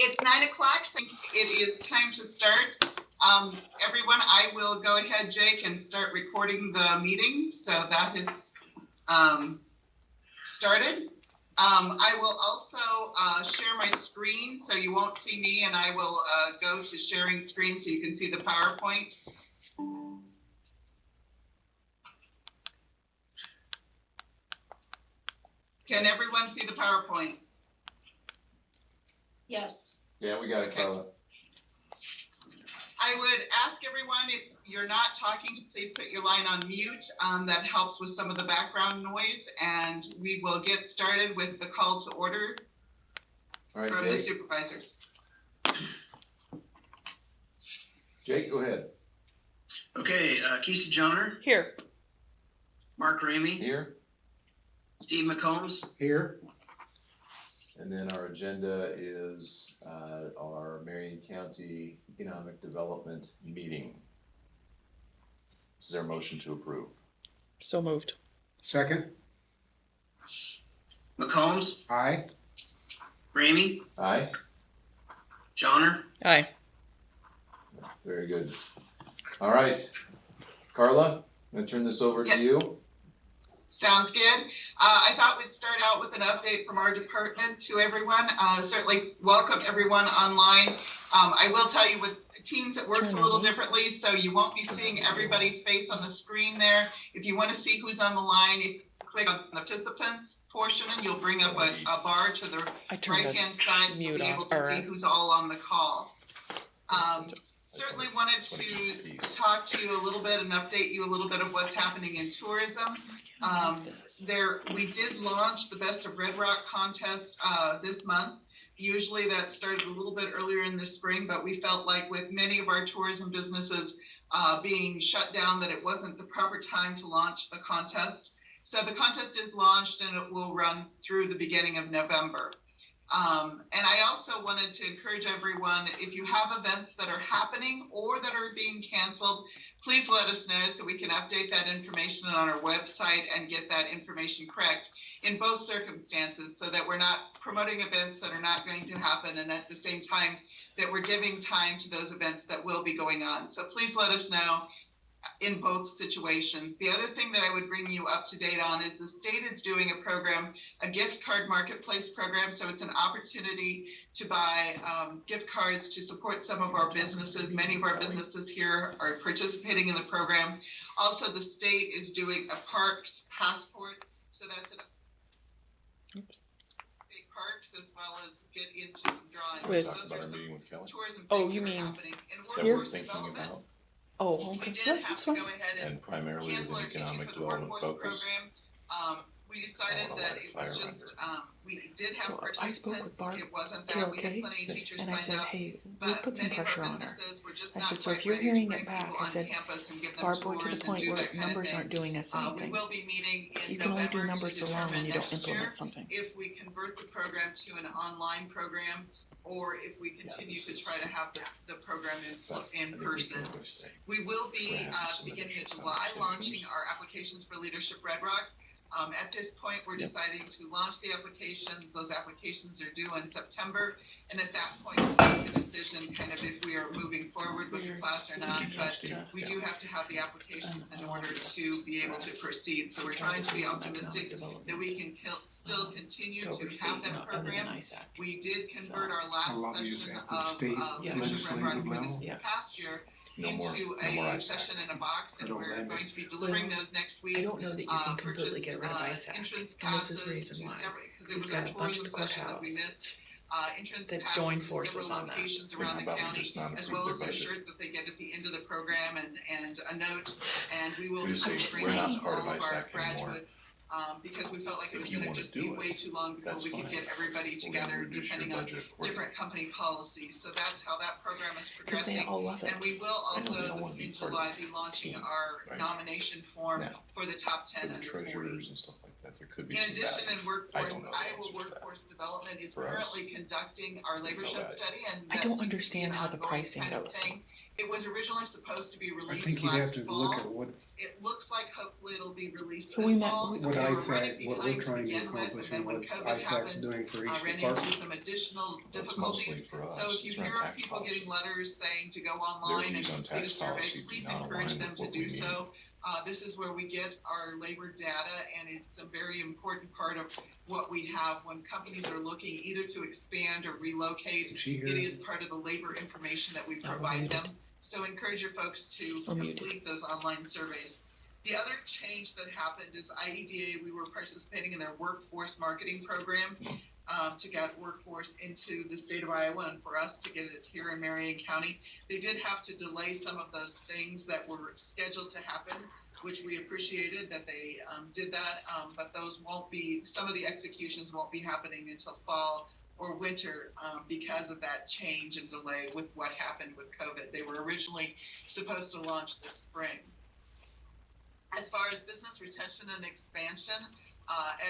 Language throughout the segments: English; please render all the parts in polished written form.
It's 9 o'clock, so it is time to start. Everyone, I will go ahead, Jake, and start recording the meeting. So that has started. I will also share my screen so you won't see me, and I will go to sharing screen so you can see the PowerPoint. Can everyone see the PowerPoint? Yes. Yeah, we got it, Carla. I would ask everyone, if you're not talking, to please put your line on mute. That helps with some of the background noise, and we will get started with the call to order from Jake. the supervisors. Jake, go ahead. Okay, Casey Johnner. Here. Mark Ramey. Here. Steve McCombs. Here. And then our agenda is our Marion County Economic Development Meeting. Is there a motion to approve? So moved. Second. McCombs. Aye. Ramey. Aye. Johnner. Aye. Very good. All right. Carla, I'm going to turn this over to you. Sounds good. I thought we'd start out with an update from our department to everyone. Certainly welcome everyone online. I will tell you, with Teams, it works a little differently, so you won't be seeing everybody's face on the screen there. If you want to see who's on the line, you click on the participants portion and you'll bring up a bar to the right-hand side to be able to see who's all on the call. Certainly wanted to talk to you a little bit and update you a little bit of what's happening in tourism. We did launch the Best of Red Rock contest this month. Usually that started a little bit earlier in the spring, but we felt like with many of our tourism businesses being shut down, that it wasn't the proper time to launch the contest. So the contest is launched and it will run through the beginning of November. And I also wanted to encourage everyone, if you have events that are happening or that are being canceled, please let us know so we can update that information on our website and get that information correct in both circumstances, so that we're not promoting events that are not going to happen, and at the same time that we're giving time to those events that will be going on. So please let us know in both situations. The other thing that I would bring you up to date on is the state is doing a program, a gift card marketplace program. So it's an opportunity to buy gift cards to support some of our businesses. Many of our businesses here are participating in the program. Also, the state is doing a parks passport. So that's state parks, as well as get into some drawings. We talked about our meeting with Kelly. Oh, you mean that we're thinking about? Oh, okay. We did have to go ahead and primarily with an economic development focus. Program. We decided that it was just, we did have so I spoke with Barb, it wasn't that we had plenty of teachers and I said, up, hey, we'll put some pressure on her. I said, so if you're hearing it back, I said, Barb, we're to the point where numbers aren't doing us anything. We will be meeting in you can only do November numbers so long when you don't implement something. If we convert the program to an online program, or if we continue to try to have the program in person. We will be, beginning in July, launching our applications for Leadership Red Rock. At this point, we're deciding to launch the applications. Those applications are due in September. And at that point, we'll make a decision kind of if we are moving forward with the class or not. But we do have to have the applications in order to be able to proceed. So we're trying to be optimistic that we can still continue to have that program. We did convert our last session of Leadership Red Rock for this past year into a session in a box, and we're going to be delivering those next week. I don't know that you can completely get rid of ISAC, and this is the reason why. We've got a bunch of the courthouse that join forces on that. Around the county, as well as a shirt that they get at the end of the program and a note, and we will be bringing all of our graduates. Because we felt like it was going to just be way too long before we could get everybody together, depending on different company policies. So that's how that program is progressing. Because they all love it. And we will also, in July, be launching our nomination form for the top 10 under 40. And stuff like that. There could be in addition, in workforce, Iowa Workforce Development is currently conducting our labor ship study. And I don't understand how the pricing goes. It was originally supposed to be I released think you'd have last to fall. look at what, It looks like hopefully it'll be released So this we met- fall. what We were running ISAC, what we're behind trying to begin with, accomplish and and then what when COVID ISAC's happened, doing for each ran into department. some additional It's difficulties. mostly for us. So if you It's around hear of tax people policy. getting letters saying to go Their online and views on complete a tax survey, policy do please not encourage align them with to what we do need. so. This is where we get our labor data, and it's a very important part of what we have when companies are looking either to expand or relocate. Did she hear? It is part of the labor information that we Oh, we're provide muted. them. So encourage your folks to We're muted. complete those online surveys. The other change that happened is IEDA, we were participating in their workforce marketing program to get workforce into the state of Iowa, and for us to get it here in Marion County. They did have to delay some of those things that were scheduled to happen, which we appreciated that they did that, but those won't be, some of the executions won't be happening until fall or winter because of that change and delay with what happened with COVID. They were originally supposed to launch this spring. As far as business retention and expansion,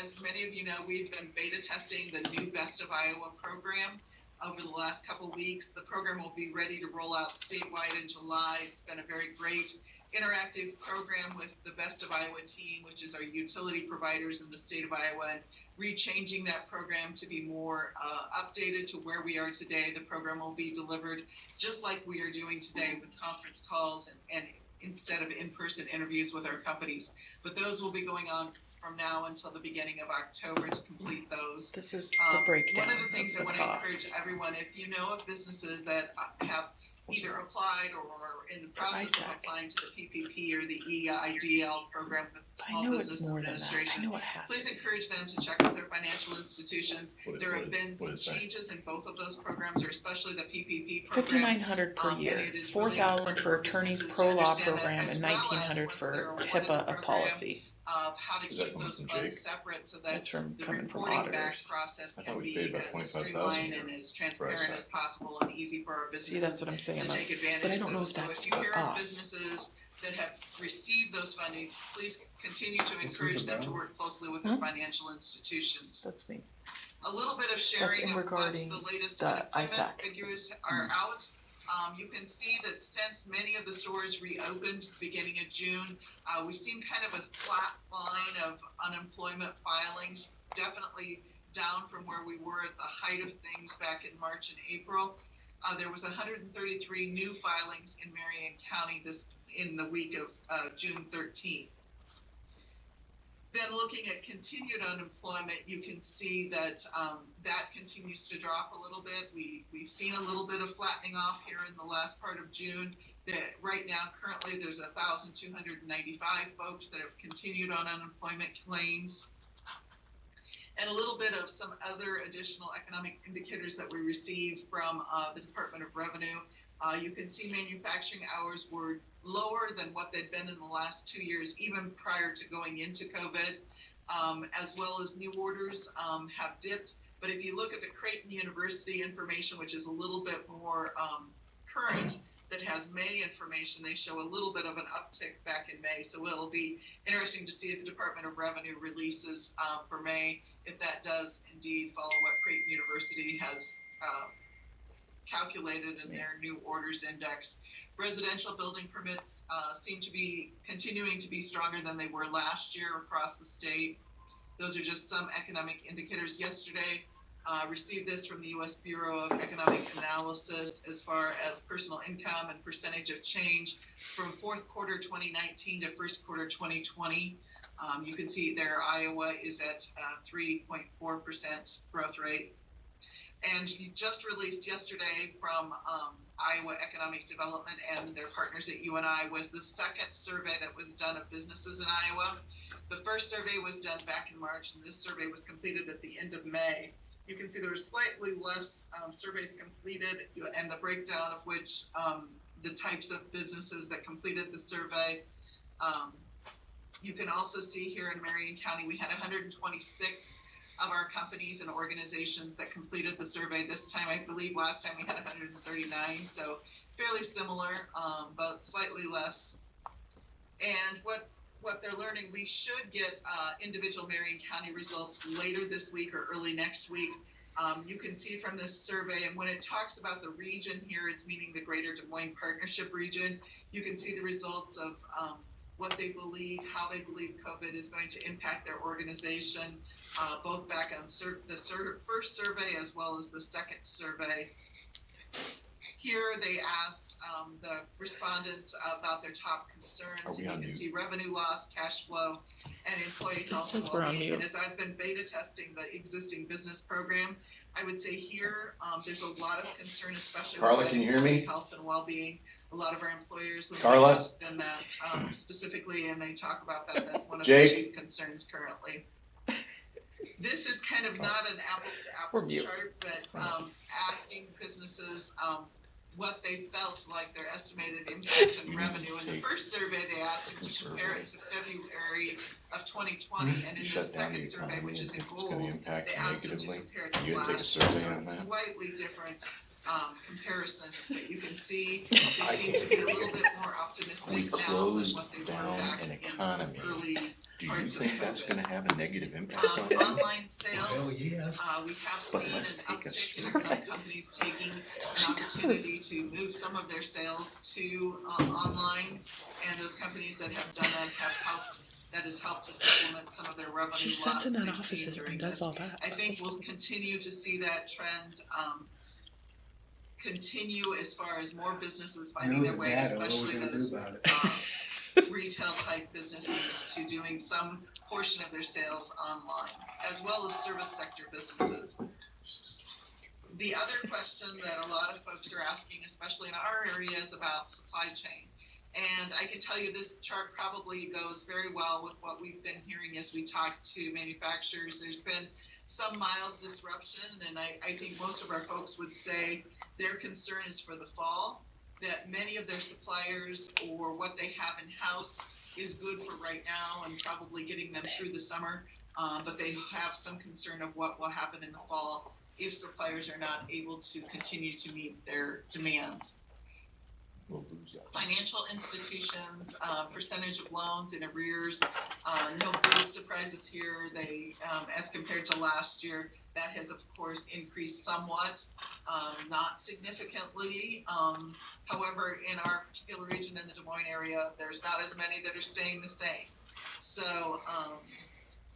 as many of you know, we've been beta testing the new Best of Iowa program over the last couple weeks. The program will be ready to roll out statewide in July. It's been a very great interactive program with the Best of Iowa team, which is our utility providers in the state of Iowa, and rechanging that program to be more updated to where we are today. The program will be delivered just like we are doing today with conference calls and instead of in-person interviews with our companies. But those will be going on from now until the beginning of October to complete those. This is the breakdown One of the things I of the want to cost. encourage everyone, if you know of businesses that have either applied or are in the process of ISAC. applying to the PPP or the EIDL program with I Small know it's Business more than that. I Administration, know it has please to be. encourage them to check with their financial institutions. There have been What is that? changes in both of those programs, or especially the PPP program. $5,900 per And year, it is $4,000 really for important attorneys businesses pro to law understand that, program, as and well as $1,900 once for they're awarded HIPAA the of program, policy. of how to Is that keep coming those from funds Jake? separate so that That's from the coming from reporting back auditors. process I thought can we be paid about as 25,000 streamlined here and as for transparent ISAC. as possible and easy for our businesses See, that's what I'm saying. to That's, take advantage but I of don't know those. if So that's if you hear for of us. businesses that have received those fundings, please continue to What's encourage this them to about? work closely with Huh? their financial institutions. That's me. A little bit of That's sharing in of what regarding the latest the unemployment ISAC. figures are out. You can see that since many of the stores reopened beginning of June, we've seen kind of a flat line of unemployment filings, definitely down from where we were at the height of things back in March and April. There was 133 new filings in Marion County in the week of June 13th. Then looking at continued unemployment, you can see that that continues to drop a little bit. We've seen a little bit of flattening off here in the last part of June. That right now, currently, there's 1,295 folks that have continued on unemployment claims. And a little bit of some other additional economic indicators that we received from the Department of Revenue. You can see manufacturing hours were lower than what they'd been in the last 2 years, even prior to going into COVID, as well as new orders have dipped. But if you look at the Creighton University information, which is a little bit more current, that has May information, they show a little bit of an uptick back in May. So it'll be interesting to see if the Department of Revenue releases for May, if that does indeed follow what Creighton University has calculated in their new orders index. Residential building permits seem to be continuing to be stronger than they were last year across the state. Those are just some economic indicators. Yesterday, received this from the U.S. Bureau of Economic Analysis as far as personal income and percentage of change from fourth quarter 2019 to first quarter 2020. You can see there Iowa is at 3.4% growth rate. And just released yesterday from Iowa Economic Development and their partners at UNI was the second survey that was done of businesses in Iowa. The first survey was done back in March, and this survey was completed at the end of May. You can see there were slightly less surveys completed, and the breakdown of which the types of businesses that completed the survey. You can also see here in Marion County, we had 126 of our companies and organizations that completed the survey. This time, I believe last time we had 139, so fairly similar, but slightly less. And what they're learning, we should get individual Marion County results later this week or early next week. You can see from this survey, and when it talks about the region here, it's meaning the Greater Des Moines Partnership region. You can see the results of what they believe, how they believe COVID is going to impact their organization, both back on the first survey as well as the second survey. Here they asked the respondents about their top concerns. You can see revenue loss, cash flow, and employee health and well-being. And as I've been beta testing the existing business program, I would say here there's a lot of concern, especially Carla, can you hear me? Health and well-being. A lot of our employers would Carla? in that specifically, and they talk about that. That's one of Jake? the chief concerns currently. This is kind of not an apples-to-apples chart, but asking businesses what they felt like their estimated impact on revenue. In the first survey, they asked them to compare it to February of 2020, and in the second survey, which is in gold, they asked them to compare it to last year. Slightly different comparisons, but you can see they seem to be a little bit more optimistic We now than closed what they were down back an in economy. early Do you parts of think that's COVID. going to have a negative impact on it? Online sales, Well, yes. we have But seen let's an take a uptick in survey. some companies taking an opportunity to move some of their sales to online, and those companies that have done that have helped. That has helped to supplement some of their revenue. She loss sits in that they've office seen and during does this. all that. I think we'll continue to see that trend continue as far as more businesses finding their way, especially those retail type businesses, to doing some portion of their sales online, as well as service sector businesses. The other question that a lot of folks are asking, especially in our area, is about supply chain. And I can tell you this chart probably goes very well with what we've been hearing as we talk to manufacturers. There's been some mild disruption, and I think most of our folks would say their concern is for the fall, that many of their suppliers or what they have in-house is good for right now and probably getting them through the summer, but they have some concern of what will happen in the fall if suppliers are not able to continue to meet their demands. We'll lose that. Financial institutions, percentage of loans in arrears, no big surprises here. They, as compared to last year, that has of course increased somewhat, not significantly. However, in our particular region in the Des Moines area, there's not as many that are staying the same. So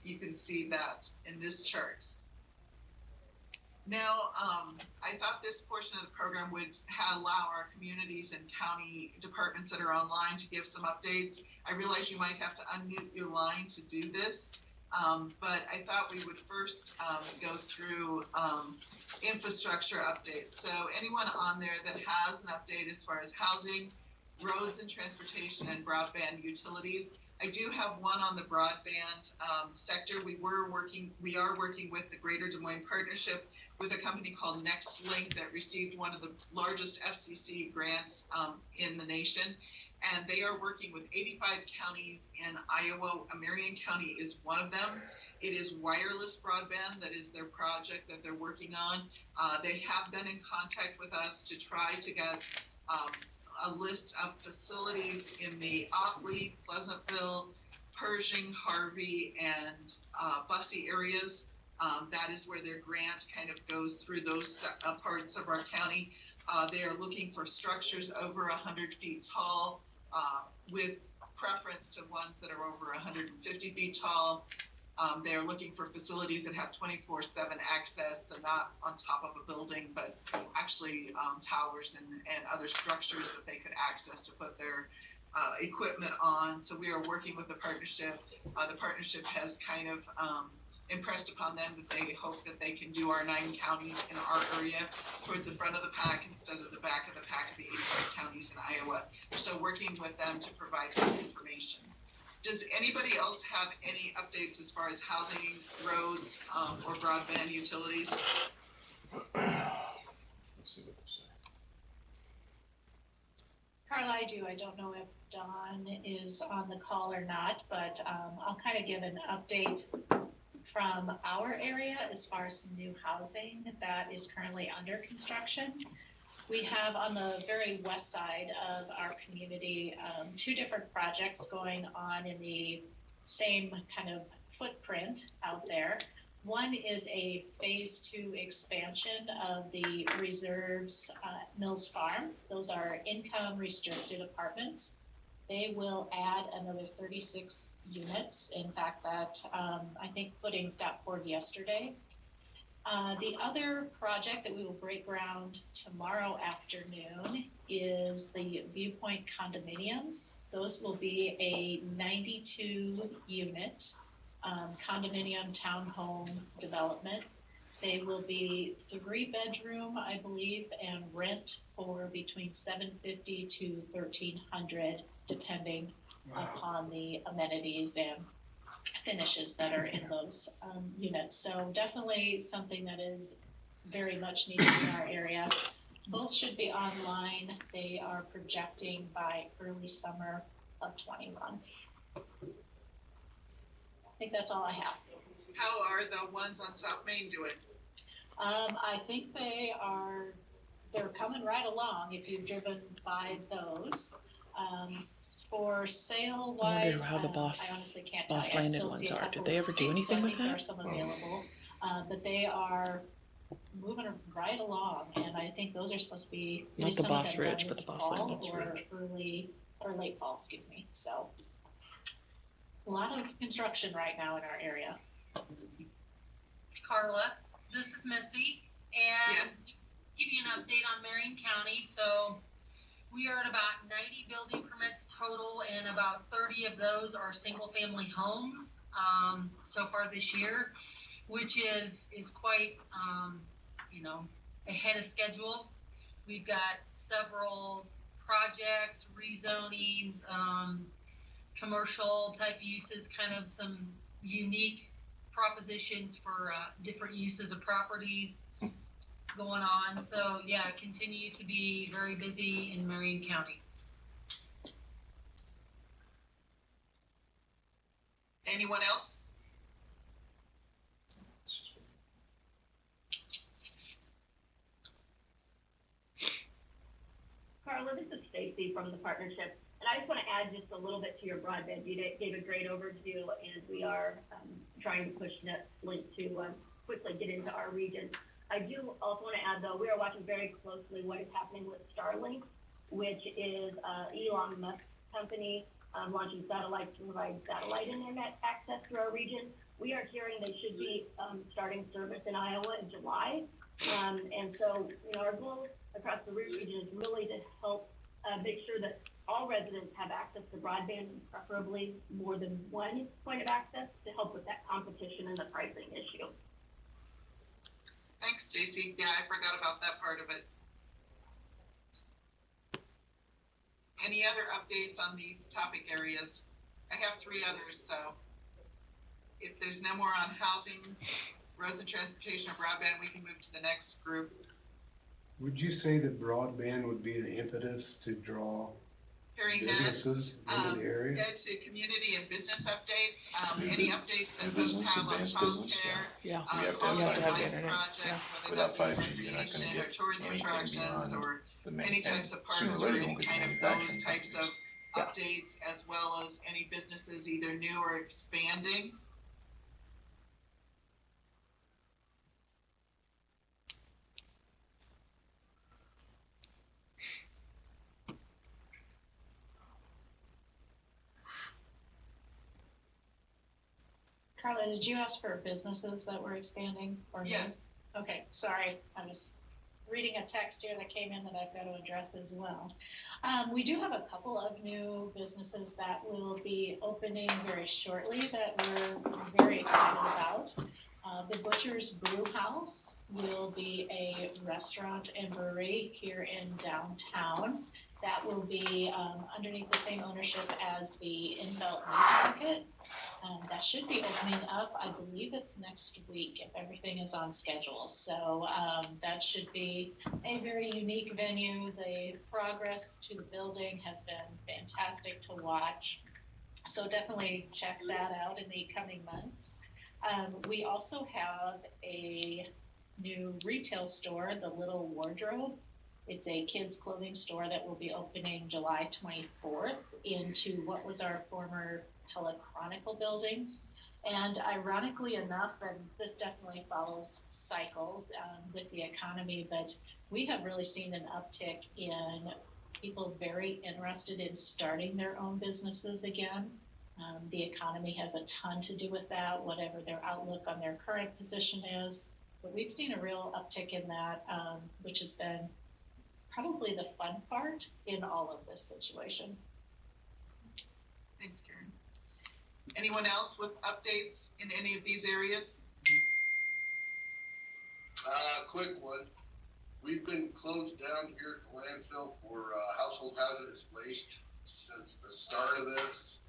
you can see that in this chart. Now, I thought this portion of the program would allow our communities and county departments that are online to give some updates. I realize you might have to unmute your line to do this, but I thought we would first go through infrastructure updates. So anyone on there that has an update as far as housing, roads and transportation, and broadband utilities. I do have one on the broadband sector. We are working with the Greater Des Moines Partnership with a company called NextLink that received one of the largest FCC grants in the nation. And they are working with 85 counties in Iowa. Marion County is one of them. It is wireless broadband. That is their project that they're working on. They have been in contact with us to try to get a list of facilities in the Otley, Pleasantville, Pershing, Harvey, and Bussey areas. That is where their grant kind of goes through those parts of our county. They are looking for structures over 100 feet tall, with preference to ones that are over 150 feet tall. They are looking for facilities that have 24/7 access, so not on top of a building, but actually towers and other structures that they could access to put their equipment on. So we are working with the partnership. The partnership has kind of impressed upon them that they hope that they can do our 9 counties in our area towards the front of the pack instead of the back of the pack of the 85 counties in Iowa. So working with them to provide this information. Does anybody else have any updates as far as housing, roads, or broadband utilities? Let's see what they say. Carla, I do. I don't know if Dawn is on the call or not, but I'll kind of give an update from our area as far as some new housing that is currently under construction. We have on the very west side of our community 2 different projects going on in the same kind of footprint out there. One is a phase 2 expansion of the Reserves Mills Farm. Those are income restricted apartments. They will add another 36 units. In fact, that I think footings got poured yesterday. The other project that we will break ground tomorrow afternoon is the Viewpoint condominiums. Those will be a 92 unit condominium townhome development. They will be 3-bedroom, I believe, and rent for between $750 to $1,300, depending upon the amenities and finishes that are in those units. So definitely something that is very much needed in our area. Both should be online. They are projecting by early summer of 21. I think that's all I have. How are the ones on South Main doing? I think they're coming right along if you've driven by those. For sale I wise, wonder how the I honestly can't tell boss you. I landed still ones see a are. couple Did they ever do listings, anything so I with think there are that? some available, but they are moving right along, and I think those are supposed to be Not the some of Boss them done Ridge, but this the Boss fall Landings or Ridge. early or late fall, excuse me. So a lot of construction right now in our area. Carla, this is Missy, and Yes. give you an update on Marion County. So we are at about 90 building permits total, and about 30 of those are single-family homes so far this year, which is quite, ahead of schedule. We've got several projects, rezonings, commercial type uses, kind of some unique propositions for different uses of properties going on. So yeah, continue to be very busy in Marion County. Anyone else? Carla, this is Stacy from the partnership, and I just want to add just a little bit to your broadband. You gave a great overview, and we are trying to push NetLink to quickly get into our region. I do also want to add, though, we are watching very closely what is happening with Starlink, which is Elon Musk's company launching satellites to provide satellite internet access to our region. We are hearing they should be starting service in Iowa in July. And so, our goal across the region is really to help make sure that all residents have access to broadband, and preferably more than one point of access, to help with that competition and the pricing issue. Thanks, Stacy. Yeah, I forgot about that part of it. Any other updates on these topic areas? I have 3 others, so if there's no more on housing, roads and transportation, or broadband, we can move to the next group. Would you say that broadband would be the impetus to draw Hearing none, businesses into the area? go to community and business updates. Any updates that New folks business, have on advanced business, childcare, Yeah. We have to also have to have the life internet, projects, yeah. whether Without that be 5G, you're not gonna recreation get or tourism anything attractions beyond or the any types of parks sooner or or later, you any won't get kind the of those manufacturing types of Yeah. updates, as well as any businesses either new or expanding. Carla, did you ask for businesses that were expanding or new? Yes. Okay, sorry, I was reading a text here that came in that I've got to address as well. We do have a couple of new businesses that will be opening very shortly that we're very excited about. The Butcher's Brew House will be a restaurant and brewery here in downtown. That will be underneath the same ownership as the Infelt Meat Market. That should be opening up, I believe it's next week if everything is on schedule. So that should be a very unique venue. The progress to the building has been fantastic to watch. So definitely check that out in the coming months. We also have a new retail store, the Little Wardrobe. It's a kids clothing store that will be opening July 24th into what was our former Telechronicle building. And ironically enough, and this definitely follows cycles with the economy, but we have really seen an uptick in people very interested in starting their own businesses again. The economy has a ton to do with that, whatever their outlook on their current position is. But we've seen a real uptick in that, which has been probably the fun part in all of this situation. Thanks, Karen. Anyone else with updates in any of these areas? Quick one. We've been closed down here at the landfill for household hazardous waste since the start of this.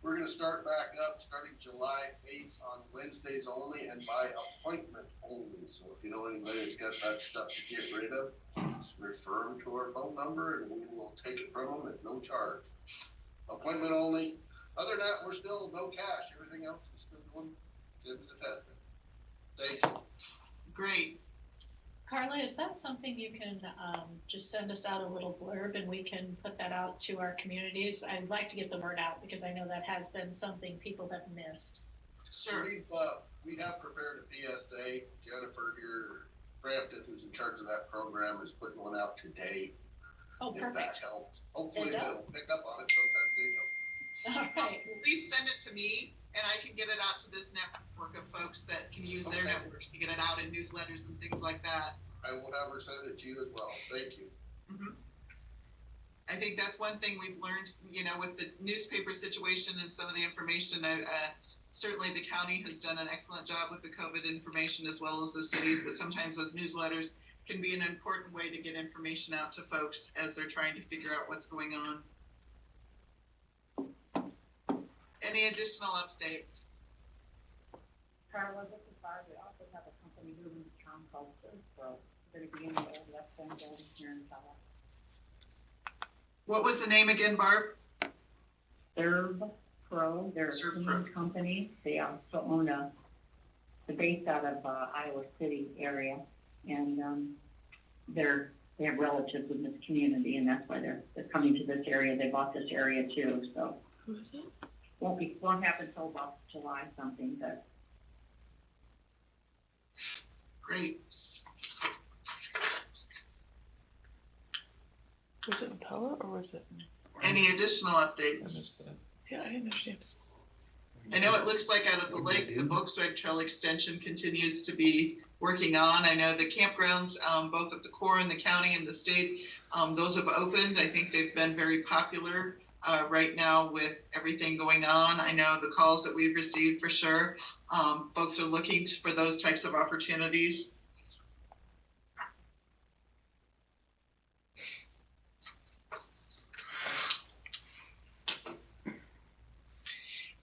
We're going to start back up starting July 8th on Wednesdays only and by appointment only. So if you know anybody that's got that stuff to get rid of, please refer them to our phone number and we will take it from them at no charge. Appointment only. Other than that, we're still no cash. Everything else is still going good as a testing. Thank you. Great. Carla, is that something you can just send us out a little blurb and we can put that out to our communities? I'd like to get the word out because I know that has been something people have missed. Sure. We have prepared a PSA. Jennifer here, Frampton, who's in charge of that program, is putting one out today. Oh, if perfect. That helps. Hopefully they'll pick up on it. Sometimes they don't. All right. Please send it to me and I can get it out to this network of folks that can use their networks to get it out in newsletters and things like that. I will have her send it to you as well. Thank you. Mm-hmm. I think that's one thing we've learned, with the newspaper situation and some of the information. Certainly the county has done an excellent job with the COVID information as well as the cities, but sometimes those newsletters can be an important way to get information out to folks as they're trying to figure out what's going on. Any additional updates? Carla, this is Barb. We also have a company moving to town called Pro. They're going to be in the old West End building here in Tala. What was the name again, Barb? Serve Pro. They're a cleaning company. They also own they're based out of Iowa City area, and they have relatives in this community, and that's why they're coming to this area. They bought this area too, so won't happen until about July something, but. Great. Was it in Pella or was it? Any additional updates? I missed that. Yeah, I understand. I know it looks like out of the lake, the Volkswagen Trail extension continues to be working on. I know the campgrounds, both at the Corps and the county and the state, those have opened. I think they've been very popular right now with everything going on. I know the calls that we've received for sure. Folks are looking for those types of opportunities.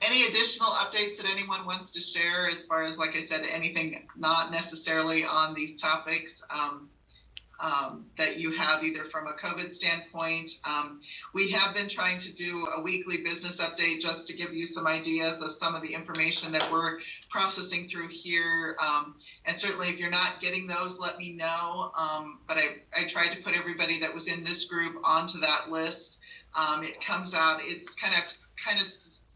Any additional updates that anyone wants to share as far as, like I said, anything not necessarily on these topics that you have either from a COVID standpoint? We have been trying to do a weekly business update just to give you some ideas of some of the information that we're processing through here. And certainly if you're not getting those, let me know. But I tried to put everybody that was in this group onto that list. It comes out, it's kind of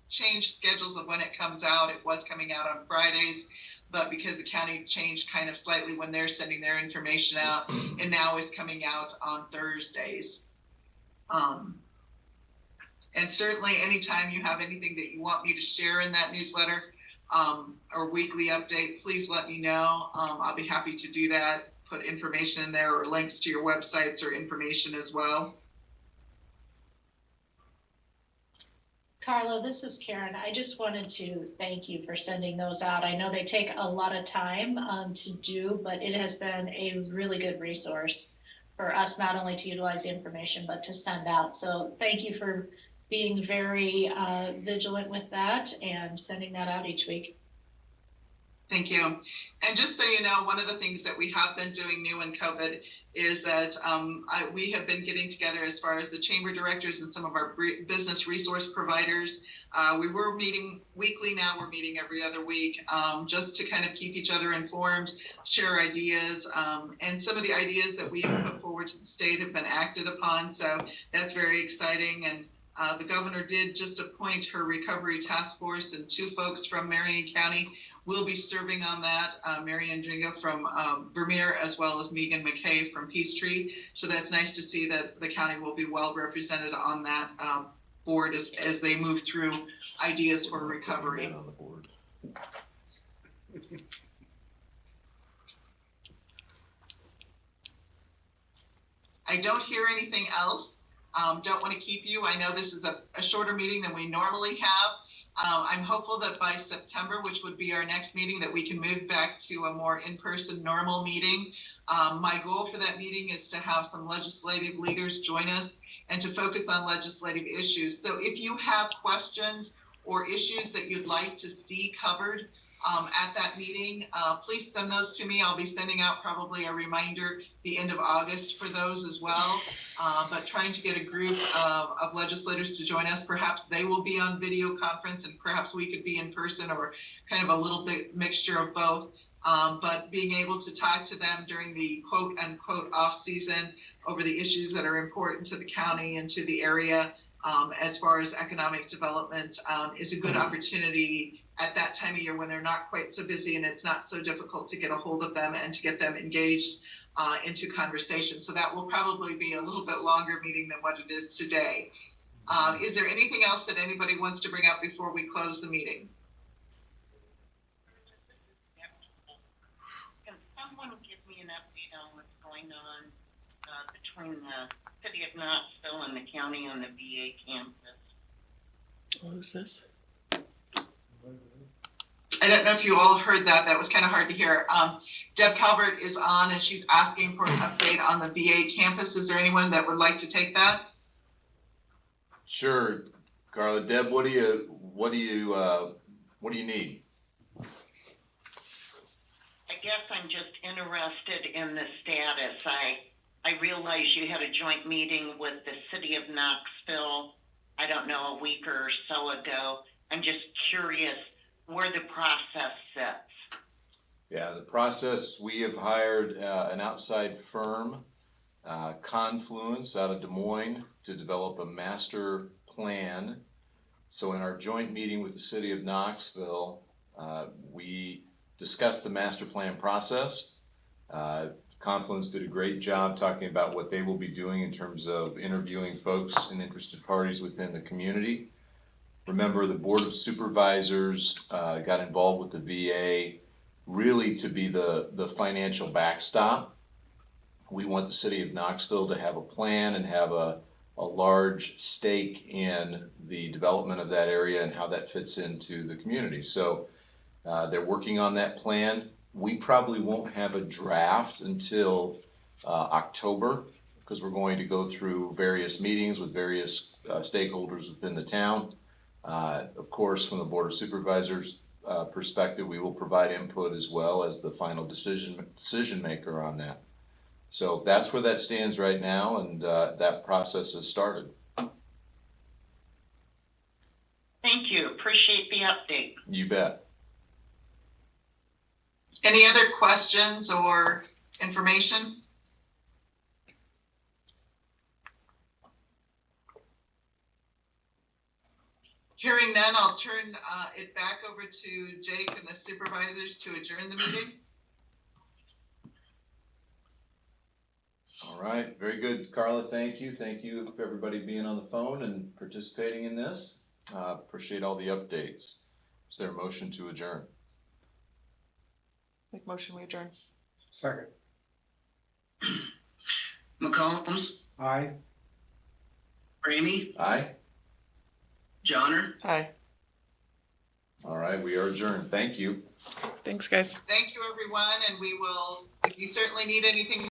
changed schedules of when it comes out. It was coming out on Fridays, but because the county changed kind of slightly when they're sending their information out, and now is coming out on Thursdays. And certainly anytime you have anything that you want me to share in that newsletter or weekly update, please let me know. I'll be happy to do that, put information in there or links to your websites or information as well. Carla, this is Karen. I just wanted to thank you for sending those out. I know they take a lot of time to do, but it has been a really good resource for us, not only to utilize the information, but to send out. So thank you for being very vigilant with that and sending that out each week. Thank you. And just so you know, one of the things that we have been doing new in COVID is that we have been getting together as far as the chamber directors and some of our business resource providers. We were meeting weekly, now we're meeting every other week, just to kind of keep each other informed, share ideas, and some of the ideas that we have put forward to the state have been acted upon. So that's very exciting. And The governor did just appoint her recovery task force, and 2 folks from Marion County will be serving on that. Marion Dringa from Vermeer, as well as Megan McKay from Peachtree. So that's nice to see that the county will be well represented on that board as they move through ideas for recovery. On the board. I don't hear anything else. Don't want to keep you. I know this is a shorter meeting than we normally have. I'm hopeful that by September, which would be our next meeting, that we can move back to a more in-person normal meeting. My goal for that meeting is to have some legislative leaders join us and to focus on legislative issues. So if you have questions or issues that you'd like to see covered at that meeting, please send those to me. I'll be sending out probably a reminder the end of August for those as well. But trying to get a group of legislators to join us. Perhaps they will be on video conference and perhaps we could be in person, or kind of a little bit mixture of both. But being able to talk to them during the quote unquote off season over the issues that are important to the county and to the area as far as economic development is a good opportunity at that time of year when they're not quite so busy and it's not so difficult to get a hold of them and to get them engaged into conversation. So that will probably be a little bit longer meeting than what it is today. Is there anything else that anybody wants to bring up before we close the meeting? Can someone give me an update on what's going on between the city of Knoxville and the county on the VA campus? What was this? I don't know if you all heard that. That was kind of hard to hear. Deb Calvert is on and she's asking for an update on the VA campus. Is there anyone that would like to take that? Sure, Carla. Deb, what do you need? I guess I'm just interested in the status. I realize you had a joint meeting with the city of Knoxville, I don't know, a week or so ago. I'm just curious where the process sits. Yeah, the process, we have hired an outside firm, Confluence out of Des Moines, to develop a master plan. So in our joint meeting with the city of Knoxville, we discussed the master plan process. Confluence did a great job talking about what they will be doing in terms of interviewing folks and interested parties within the community. Remember, the Board of Supervisors got involved with the VA really to be the financial backstop. We want the city of Knoxville to have a plan and have a large stake in the development of that area and how that fits into the community. So they're working on that plan. We probably won't have a draft until October, because we're going to go through various meetings with various stakeholders within the town. Of course, from the Board of Supervisors perspective, we will provide input as well as the final decision maker on that. So that's where that stands right now, and that process has started. Thank you. Appreciate the update. You bet. Any other questions or information? Hearing none, I'll turn it back over to Jake and the supervisors to adjourn the meeting. All right, very good, Carla. Thank you. Thank you for everybody being on the phone and participating in this. Appreciate all the updates. Is there a motion to adjourn? Make motion, we adjourn. Second. McCombs, Aye. Ramey, Aye. Johnner. Hi. All right, we are adjourned. Thank you. Thanks, guys. Thank you, everyone, and we will, if you certainly need anything